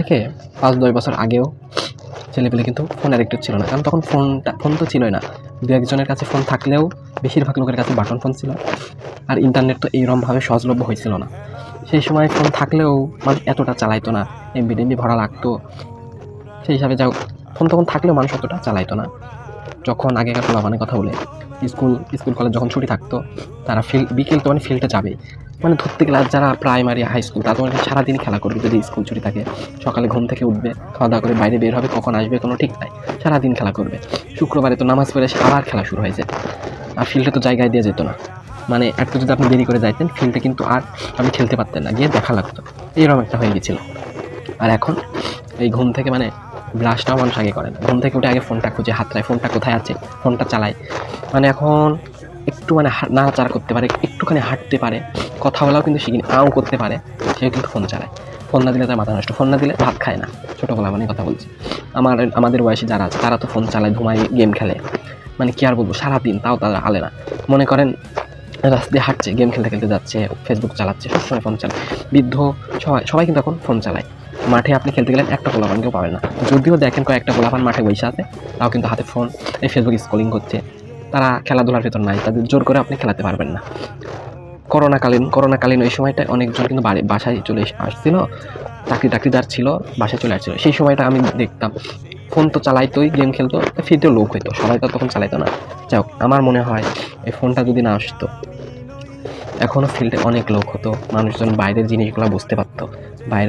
থেকে 5-10 বছর আগেও ছেলেপেলে কিন্তু ফোন অ্যাডিক্টেড ছিল না, কারণ তখন ফোন তো ছিলই না। দু একজনের কাছে ফোন থাকলেও বেশিরভাগ লোকের কাছে বাটন ফোন ছিল, আর ইন্টারনেট তো এইরকমভাবে সহজলভ্য হয়েছিল না। সেই সময় ফোন থাকলেও মানুষ এতটা চালাইতো না, এমবি ভরা লাগতো। সেই হিসাবে যাও, ফোন তখন থাকলেও মানুষ অতটা চালাইতো না। যখন আগেকার পোলাপানের কথা বলে, স্কুল কলেজ যখন ছুটি থাকতো, তারা বিকেল তো ফিল্ডে যাবে, ধরতে গেলে যারা প্রাইমারি হাই স্কুল তারা তোমার সারাদিন খেলা করবে। যদি স্কুল ছুটি থাকে, সকালে ঘুম থেকে উঠবে, খাওয়া দাওয়া করে বাইরে বের হবে, কখন আসবে কোনো ঠিক নাই, সারাদিন খেলা করবে। শুক্রবারে তো নামাজ পড়ে আবার খেলা শুরু হয়ে যায়, আর ফিল্ডে তো জায়গায় দিয়ে যেত না। একটু যদি আপনি দেরি করে যাইতেন ফিল্ডে, কিন্তু আর আপনি খেলতে পারতেন না, গিয়ে দেখা লাগতো। এইরকম একটা হয়ে গেছিলো। আর এখন এই ঘুম থেকে ব্রাশটাও মানুষ আগে করে না, ঘুম থেকে উঠে আগে ফোনটা খুঁজে হাতটায়, ফোনটা কোথায় আছে, ফোনটা চালায়। এখন একটু নাড়াচাড়া করতে পারে, একটুখানি হাঁটতে পারে, কথা বলাও কিন্তু শিখিনি, আও করতে পারে, সেও কিন্তু ফোন চালায়। ফোন না দিলে তার মাথা নষ্ট, ফোন না দিলে ভাত খায় না। ছোটোবেলা কথা বলছি, আমাদের বয়সী যারা আছে তারা তো ফোন চালায়, ঘুমায়, গেম খেলে, কি আর বলবো, সারাদিন তাও তারা আলে না। মনে করেন রাস্তা দিয়ে হাঁটছে, গেম খেলতে খেলতে যাচ্ছে, ফেসবুক চালাচ্ছে, সবসময় ফোন চালায়। বৃদ্ধ সবাই কিন্তু এখন ফোন চালায়। মাঠে আপনি খেলতে গেলেন একটা পোলাপান কেউ পাবেন না, যদিও দেখেন কয়েকটা পোলাপান মাঠে বসে আছে, তাও কিন্তু হাতে ফোন, এই ফেসবুক স্ক্রলিং করছে। তারা খেলাধুলার ভেতর নাই, তাদের জোর করে আপনি খেলাতে পারবেন না। করোনাকালীন ওই সময়টা অনেকজন কিন্তু বাসায় চলে আসছিল, চাকরিদার ছিল, বাসায় চলে আসছিল। সেই সময়টা আমি দেখতাম ফোন তো চালাইতোই, গেম খেলতো, ফিরতেও লোক হইতো, সবাই তো তখন চালাইতো না। যাই হোক, আমার মনে হয় এই ফোনটা যদি না আসতো, এখনও ফিল্ডে অনেক লোক হতো, মানুষজন বাইরের জিনিসগুলো বুঝতে পারতো, বাইরে